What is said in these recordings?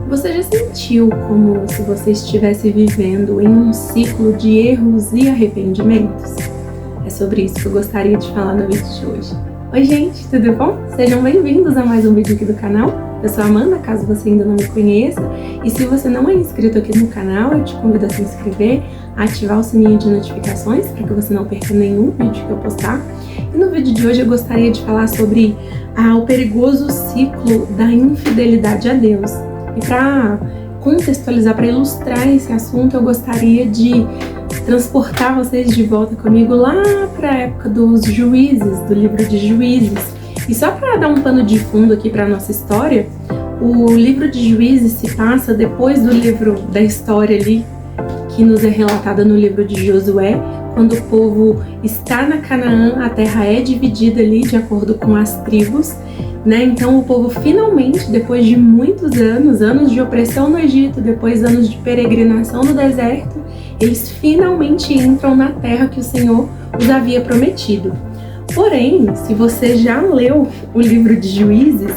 Você já sentiu como se você estivesse vivendo em um ciclo de erros e arrependimentos? É sobre isso que eu gostaria de falar no vídeo de hoje. Oi gente, tudo bom? Sejam bem-vindos a mais um vídeo aqui do canal. Eu sou a Amanda, caso você ainda não me conheça. E se você não é inscrito aqui no canal, eu te convido a se inscrever, a ativar o sininho de notificações para que você não perca nenhum vídeo que eu postar. E no vídeo de hoje eu gostaria de falar sobre o perigoso ciclo da infidelidade a Deus. E para contextualizar, para ilustrar esse assunto, eu gostaria de transportar vocês de volta comigo lá para a época dos Juízes, do livro de Juízes. E só para dar um pano de fundo aqui para a nossa história, o livro de Juízes se passa depois do livro da história ali, que nos é relatada no livro de Josué, quando o povo está na Canaã, a terra é dividida ali de acordo com as tribos, né? Então o povo finalmente, depois de muitos anos de opressão no Egito, depois anos de peregrinação no deserto, eles finalmente entram na terra que o Senhor os havia prometido. Porém, se você já leu o livro de Juízes,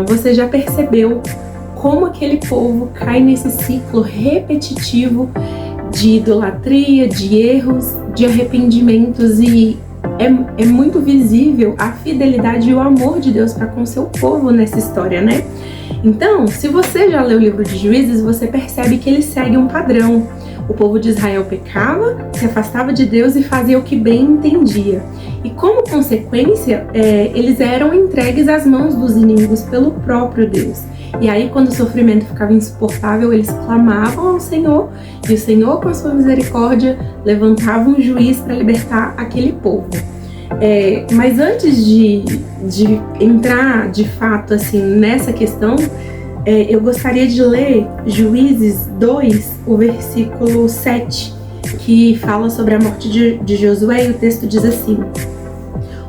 você já percebeu como aquele povo cai nesse ciclo repetitivo de idolatria, de erros, de arrependimentos, e é muito visível a fidelidade e o amor de Deus para com seu povo nessa história, né? Então, se você já leu o livro de Juízes, você percebe que ele segue um padrão. O povo de Israel pecava, se afastava de Deus e fazia o que bem entendia. E como consequência, eles eram entregues às mãos dos inimigos pelo próprio Deus. E aí, quando o sofrimento ficava insuportável, eles clamavam ao Senhor, e o Senhor, com a sua misericórdia, levantava um juiz para libertar aquele povo. Mas antes de entrar de fato assim nessa questão, eu gostaria de ler Juízes 2, o versículo 7, que fala sobre a morte de Josué, e o texto diz assim: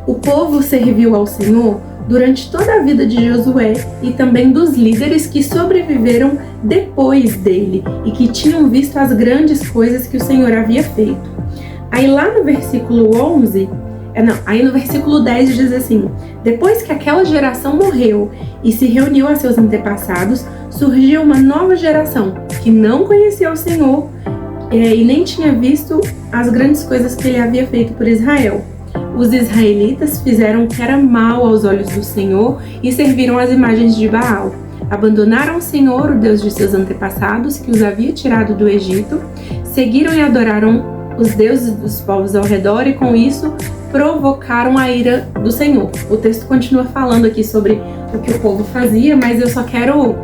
O povo serviu ao Senhor durante toda a vida de Josué e também dos líderes que sobreviveram depois dele e que tinham visto as grandes coisas que o Senhor havia feito. Aí lá no versículo 11... Aí no versículo 10 diz assim: Depois que aquela geração morreu e se reuniu a seus antepassados, surgiu uma nova geração que não conhecia o Senhor e nem tinha visto as grandes coisas que ele havia feito por Israel. Os israelitas fizeram o que era mal aos olhos do Senhor e serviram as imagens de Baal. Abandonaram o Senhor, o Deus de seus antepassados, que os havia tirado do Egito, seguiram e adoraram os deuses dos povos ao redor e com isso provocaram a ira do Senhor. O texto continua falando aqui sobre o que o povo fazia, mas eu só quero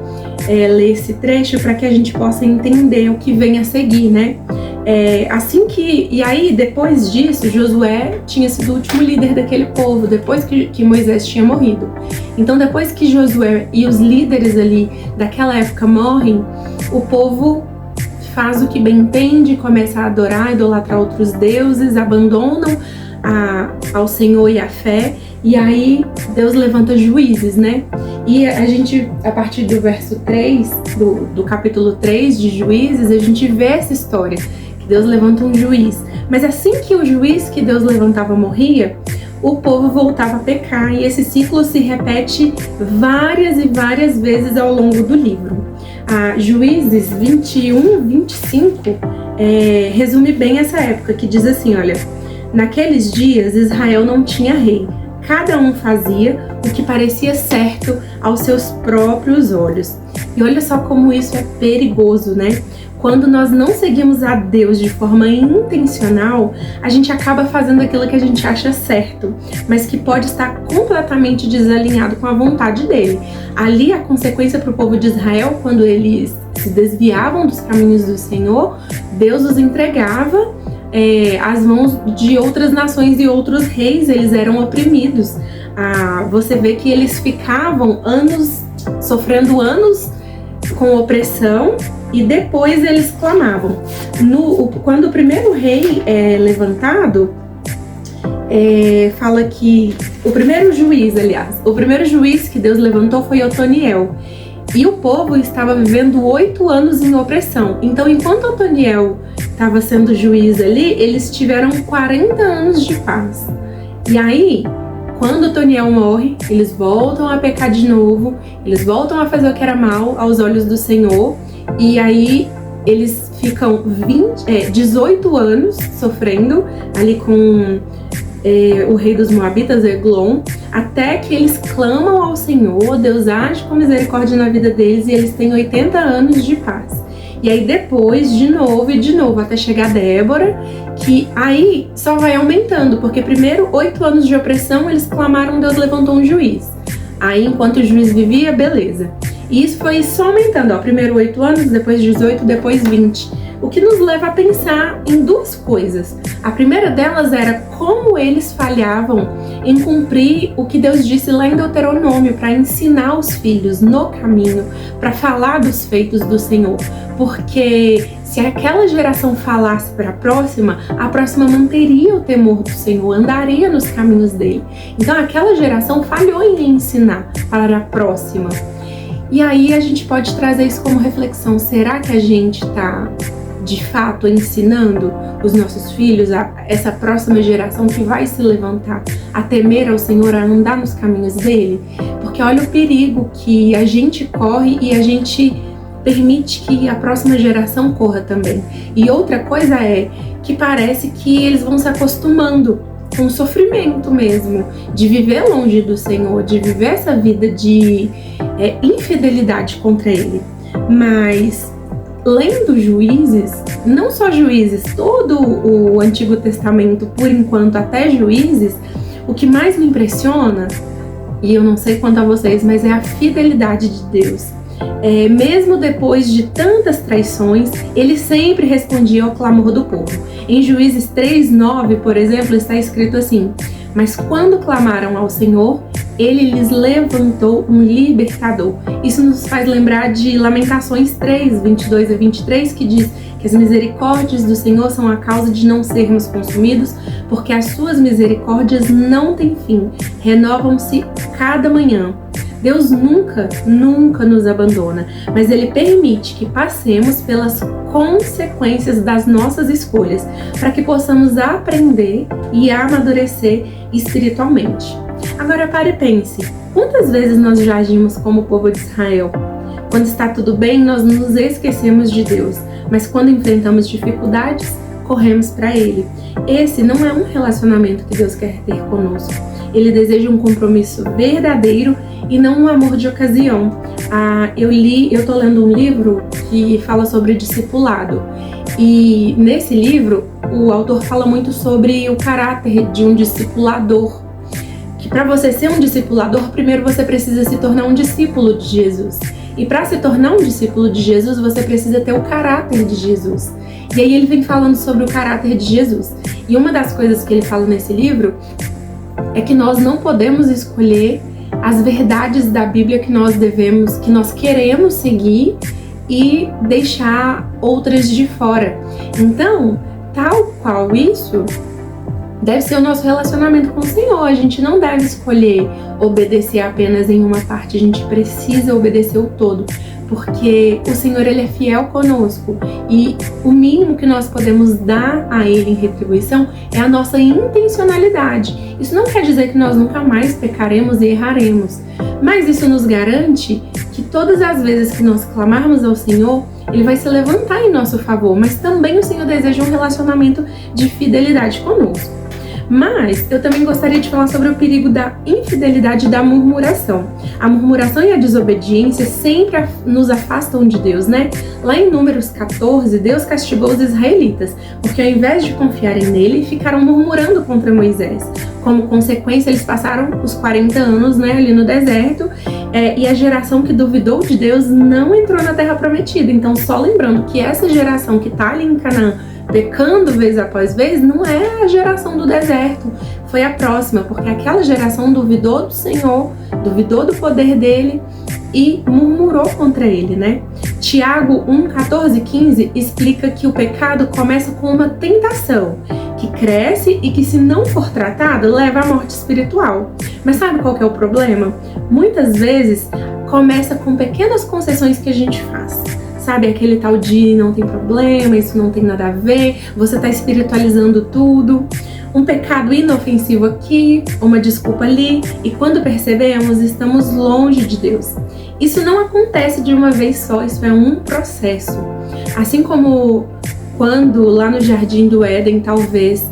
ler esse trecho para que a gente possa entender o que vem a seguir, né? E aí, depois disso, Josué tinha sido o último líder daquele povo, depois que Moisés tinha morrido. Então, depois que Josué e os líderes ali daquela época morrem, o povo faz o que bem entende, começa a adorar, idolatrar outros deuses, abandonam ao Senhor e à fé, e aí Deus levanta juízes, né? E a gente, a partir do verso 3, do capítulo 3 de Juízes, a gente vê essa história, que Deus levanta um juiz. Mas assim que o juiz que Deus levantava morria, o povo voltava a pecar, e esse ciclo se repete várias e várias vezes ao longo do livro. Juízes 21, 25 resume bem essa época, que diz assim, olha: Naqueles dias Israel não tinha rei, cada um fazia o que parecia certo aos seus próprios olhos. E olha só como isso é perigoso, né? Quando nós não seguimos a Deus de forma intencional, a gente acaba fazendo aquilo que a gente acha certo, mas que pode estar completamente desalinhado com a vontade dele. Ali, a consequência para o povo de Israel, quando eles se desviavam dos caminhos do Senhor, Deus os entregava às mãos de outras nações e outros reis. Eles eram oprimidos. Você vê que eles ficavam sofrendo anos com opressão, e depois eles clamavam. Quando o primeiro rei é levantado, fala que o primeiro juiz que Deus levantou foi Otoniel. E o povo estava vivendo 8 anos em opressão. Então, enquanto Otoniel estava sendo juiz ali, eles tiveram 40 anos de paz. E aí, quando Otoniel morre, eles voltam a pecar de novo, eles voltam a fazer o que era mal aos olhos do Senhor, e aí eles ficam 18 anos sofrendo ali com o rei dos Moabitas, Eglon, até que eles clamam ao Senhor, Deus age com misericórdia na vida deles e eles têm 80 anos de paz. E aí depois, de novo, até chegar Débora, que aí só vai aumentando, porque primeiro 8 anos de opressão eles clamaram, Deus levantou um juiz. Aí enquanto o juiz vivia, beleza. E isso foi só aumentando, ó, primeiro 8 anos, depois 18, depois 20. O que nos leva a pensar em duas coisas. A primeira delas era como eles falhavam em cumprir o que Deus disse lá em Deuteronômio, para ensinar os filhos no caminho, para falar dos feitos do Senhor. Porque se aquela geração falasse para a próxima manteria o temor do Senhor, andaria nos caminhos dele. Então aquela geração falhou em ensinar para a próxima. E aí a gente pode trazer isso como reflexão. Será que a gente está de fato ensinando os nossos filhos, essa próxima geração que vai se levantar, a temer ao Senhor, a andar nos caminhos dele? Porque olha o perigo que a gente corre e a gente permite que a próxima geração corra também. E outra coisa é que parece que eles vão se acostumando com o sofrimento mesmo, de viver longe do Senhor, de viver essa vida de infidelidade contra ele. Mas lendo Juízes, não só Juízes, todo o Antigo Testamento, por enquanto até Juízes, o que mais me impressiona, e eu não sei quanto a vocês, mas é a fidelidade de Deus. Mesmo depois de tantas traições, ele sempre respondia ao clamor do povo. Em Juízes 3:9, por exemplo, está escrito assim: mas quando clamaram ao Senhor, ele lhes levantou um libertador. Isso nos faz lembrar de Lamentações 3:22-23, que diz que as misericórdias do Senhor são a causa de não sermos consumidos, porque as suas misericórdias não têm fim, renovam-se cada manhã. Deus nunca nos abandona, mas Ele permite que passemos pelas consequências das nossas escolhas, para que possamos aprender e amadurecer espiritualmente. Agora pare e pense, quantas vezes nós já agimos como o povo de Israel? Quando está tudo bem, nós nos esquecemos de Deus, mas quando enfrentamos dificuldades, corremos para Ele. Esse não é um relacionamento que Deus quer ter conosco. Ele deseja um compromisso verdadeiro e não um amor de ocasião. Eu tô lendo um livro que fala sobre discipulado. E nesse livro, o autor fala muito sobre o caráter de um discipulador. Que para você ser um discipulador, primeiro você precisa se tornar um discípulo de Jesus. E para se tornar um discípulo de Jesus, você precisa ter o caráter de Jesus. E aí ele vem falando sobre o caráter de Jesus. E uma das coisas que ele fala nesse livro é que nós não podemos escolher as verdades da Bíblia que nós queremos seguir e deixar outras de fora. Então, tal qual isso, deve ser o nosso relacionamento com o Senhor. A gente não deve escolher obedecer apenas em uma parte, a gente precisa obedecer o todo, porque o Senhor, Ele é fiel conosco e o mínimo que nós podemos dar a Ele em retribuição é a nossa intencionalidade. Isso não quer dizer que nós nunca mais pecaremos e erraremos, mas isso nos garante que todas as vezes que nós clamarmos ao Senhor, Ele vai se levantar em nosso favor, mas também o Senhor deseja um relacionamento de fidelidade conosco. Mas eu também gostaria de falar sobre o perigo da infidelidade e da murmuração. A murmuração e a desobediência sempre nos afastam de Deus, né? Lá em Números 14, Deus castigou os israelitas, porque ao invés de confiarem nele, ficaram murmurando contra Moisés. Como consequência, eles passaram os 40 anos, né, ali no deserto, e a geração que duvidou de Deus não entrou na Terra Prometida. Então, só lembrando que essa geração que está ali em Canaã, pecando vez após vez, não é a geração do deserto, foi a próxima, porque aquela geração duvidou do Senhor, duvidou do poder dele e murmurou contra ele, né? Tiago 1:14-15 explica que o pecado começa com uma tentação, que cresce e que, se não for tratada, leva à morte espiritual. Mas sabe qual que é o problema? Muitas vezes começa com pequenas concessões que a gente faz. Sabe, aquele tal de não tem problema, isso não tem nada a ver, você está espiritualizando tudo. um pecado inofensivo aqui, uma desculpa ali, e quando percebemos, estamos longe de Deus. Isso não acontece de uma vez só, isso é um processo. Assim como quando lá no Jardim do Éden, talvez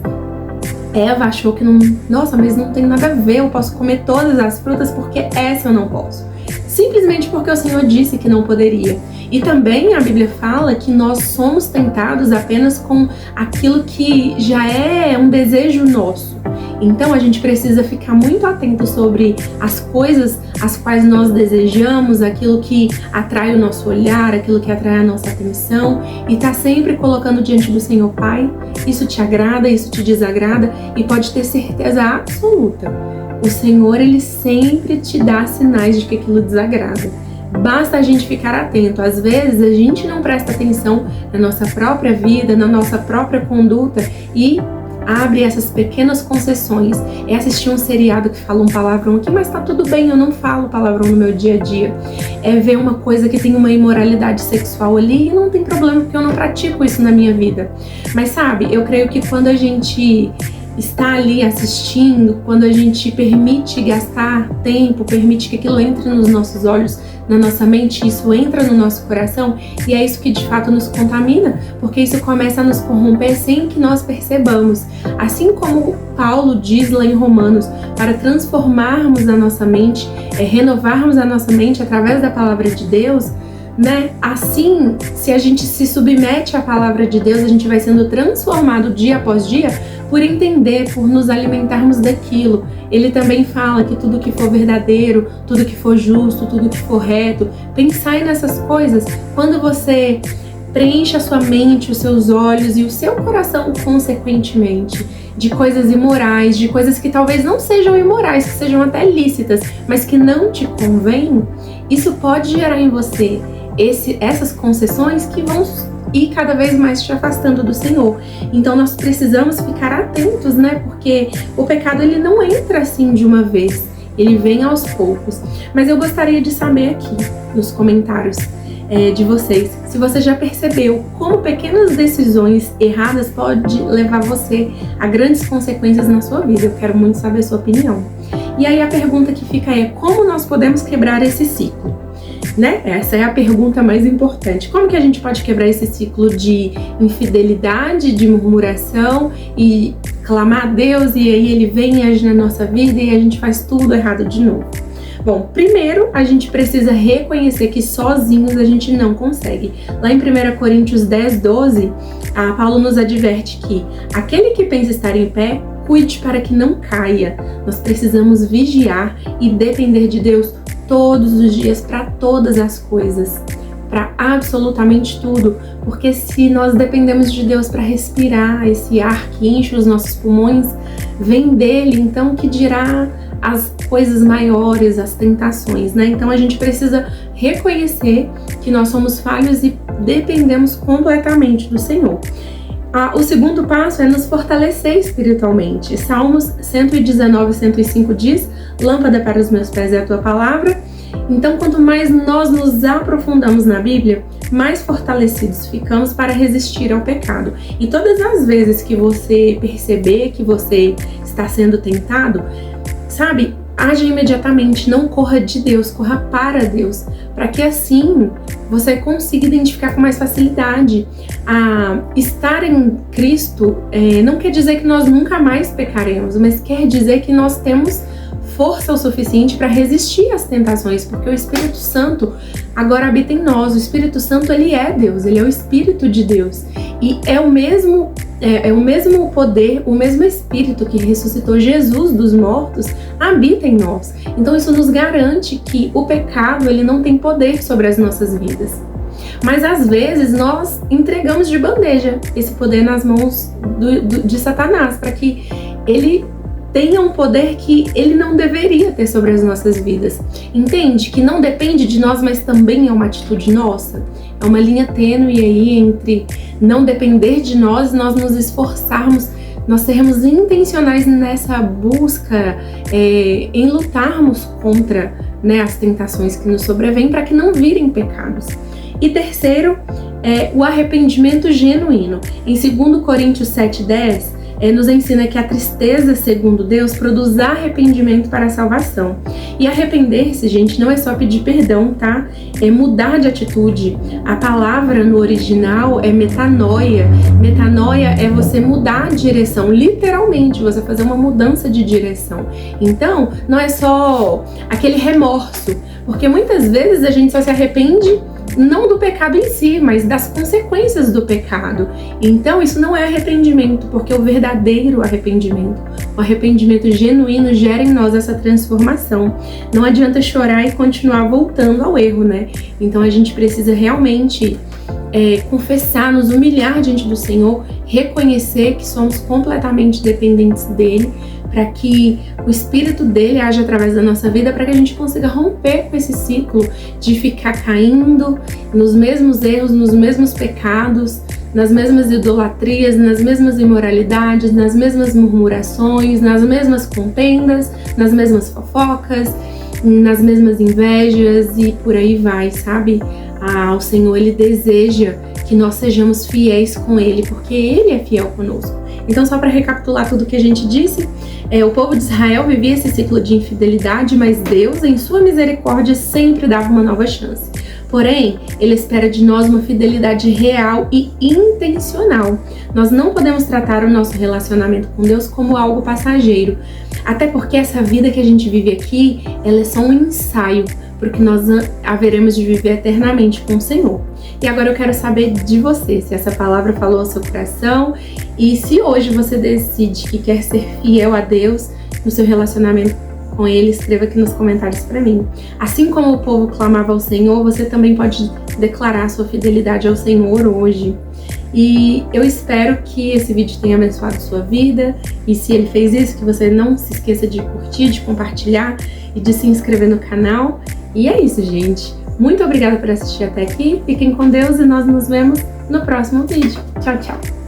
Eva achou que nossa, mas não tem nada a ver, eu posso comer todas as frutas porque essa eu não posso. Simplesmente porque o Senhor disse que não poderia. E também a Bíblia fala que nós somos tentados apenas com aquilo que já é um desejo nosso. Então a gente precisa ficar muito atento sobre as coisas as quais nós desejamos, aquilo que atrai o nosso olhar, aquilo que atrai a nossa atenção, e tá sempre colocando diante do Senhor: Pai, isso te agrada, isso te desagrada, e pode ter certeza absoluta, o Senhor, Ele sempre te dá sinais de que aquilo desagrada. Basta a gente ficar atento. Às vezes a gente não presta atenção na nossa própria vida, na nossa própria conduta e abre essas pequenas concessões. É assistir um seriado que fala um palavrão aqui, mas tá tudo bem, eu não falo palavrão no meu dia a dia. É ver uma coisa que tem uma imoralidade sexual ali e não tem problema porque eu não pratico isso na minha vida. Mas sabe, eu creio que quando a gente está ali assistindo, quando a gente permite gastar tempo, permite que aquilo entre nos nossos olhos, na nossa mente, isso entra no nosso coração, e é isso que de fato nos contamina, porque isso começa a nos corromper sem que nós percebamos. Assim como Paulo diz lá em Romanos, para transformarmos a nossa mente, renovarmos a nossa mente através da palavra de Deus, né? Assim, se a gente se submete à palavra de Deus, a gente vai sendo transformado dia após dia por entender, por nos alimentarmos daquilo. Ele também fala que tudo que for verdadeiro, tudo que for justo, tudo que for reto, pensai nessas coisas. Quando você preenche a sua mente, os seus olhos e o seu coração, consequentemente, de coisas imorais, de coisas que talvez não sejam imorais, que sejam até lícitas, mas que não te convêm, isso pode gerar em você essas concessões que vão ir cada vez mais te afastando do Senhor. Então nós precisamos ficar atentos, né? Porque o pecado, ele não entra assim de uma vez, ele vem aos poucos. Mas eu gostaria de saber aqui nos comentários de vocês, se você já percebeu como pequenas decisões erradas pode levar você a grandes consequências na sua vida. Eu quero muito saber a sua opinião. E aí a pergunta que fica é: como nós podemos quebrar esse ciclo? Né? Essa é a pergunta mais importante. Como que a gente pode quebrar esse ciclo de infidelidade, de murmuração e clamar a Deus e aí Ele vem e age na nossa vida e a gente faz tudo errado de novo? Bom, primeiro a gente precisa reconhecer que sozinhos a gente não consegue. Lá em 1 Coríntios 10, 12, Paulo nos adverte que aquele que pensa estar em pé, cuide para que não caia. Nós precisamos vigiar e depender de Deus todos os dias para todas as coisas, para absolutamente tudo, porque se nós dependemos de Deus para respirar, esse ar que enche os nossos pulmões vem dele, então que dirá as coisas maiores, as tentações, né? Então a gente precisa reconhecer que nós somos falhos e dependemos completamente do Senhor. O segundo passo é nos fortalecer espiritualmente. Salmos 119, 105 diz: lâmpada para os meus pés é a tua palavra. Então, quanto mais nós nos aprofundamos na Bíblia, mais fortalecidos ficamos para resistir ao pecado. E todas as vezes que você perceber que você está sendo tentado, sabe, age imediatamente, não corra de Deus, corra para Deus, para que assim você consiga identificar com mais facilidade. Estar em Cristo não quer dizer que nós nunca mais pecaremos, mas quer dizer que nós temos força o suficiente para resistir às tentações, porque o Espírito Santo agora habita em nós. O Espírito Santo, ele é Deus, ele é o Espírito de Deus, e é o mesmo poder, o mesmo Espírito que ressuscitou Jesus dos mortos habita em nós. Então isso nos garante que o pecado, ele não tem poder sobre as nossas vidas. Mas às vezes nós entregamos de bandeja esse poder nas mãos de Satanás, para que ele tenha um poder que ele não deveria ter sobre as nossas vidas. Entende? Que não depende de nós, mas também é uma atitude nossa. É uma linha tênue aí entre não depender de nós e nós nos esforçarmos, nós sermos intencionais nessa busca, em lutarmos contra, né, as tentações que nos sobrevêm para que não virem pecados. E terceiro, o arrependimento genuíno. Em 2 Coríntios 7,10, nos ensina que a tristeza, segundo Deus, produz arrependimento para a salvação. E arrepender-se, gente, não é só pedir perdão, tá? É mudar de atitude. A palavra no original é metanoia. Metanoia é você mudar de direção, literalmente, você fazer uma mudança de direção. Então, não é só aquele remorso, porque muitas vezes a gente só se arrepende não do pecado em si, mas das consequências do pecado. Então isso não é arrependimento, porque o verdadeiro arrependimento, o arrependimento genuíno gera em nós essa transformação. Não adianta chorar e continuar voltando ao erro, né? Então a gente precisa realmente confessar, nos humilhar diante do Senhor, reconhecer que somos completamente dependentes dele, para que o Espírito dele age através da nossa vida, para que a gente consiga romper com esse ciclo de ficar caindo nos mesmos erros, nos mesmos pecados, nas mesmas idolatrias, nas mesmas imoralidades, nas mesmas murmurações, nas mesmas contendas, nas mesmas fofocas, nas mesmas invejas e por aí vai, sabe? O Senhor, ele deseja que nós sejamos fiéis com ele, porque ele é fiel conosco. Então, só para recapitular tudo que a gente disse, o povo de Israel vivia esse ciclo de infidelidade, mas Deus, em sua misericórdia, sempre dava uma nova chance. Porém, ele espera de nós uma fidelidade real e intencional. Nós não podemos tratar o nosso relacionamento com Deus como algo passageiro, até porque essa vida que a gente vive aqui, ela é só um ensaio, porque nós haveremos de viver eternamente com o Senhor. E agora eu quero saber de você, se essa palavra falou ao seu coração e se hoje você decide que quer ser fiel a Deus no seu relacionamento com Ele, escreva aqui nos comentários para mim. Assim como o povo clamava ao Senhor, você também pode declarar sua fidelidade ao Senhor hoje. E eu espero que esse vídeo tenha abençoado sua vida, e se ele fez isso, que você não se esqueça de curtir, de compartilhar e de se inscrever no canal. E é isso, gente. Muito obrigada por assistir até aqui. Fiquem com Deus e nós nos vemos no próximo vídeo. Tchau, tchau!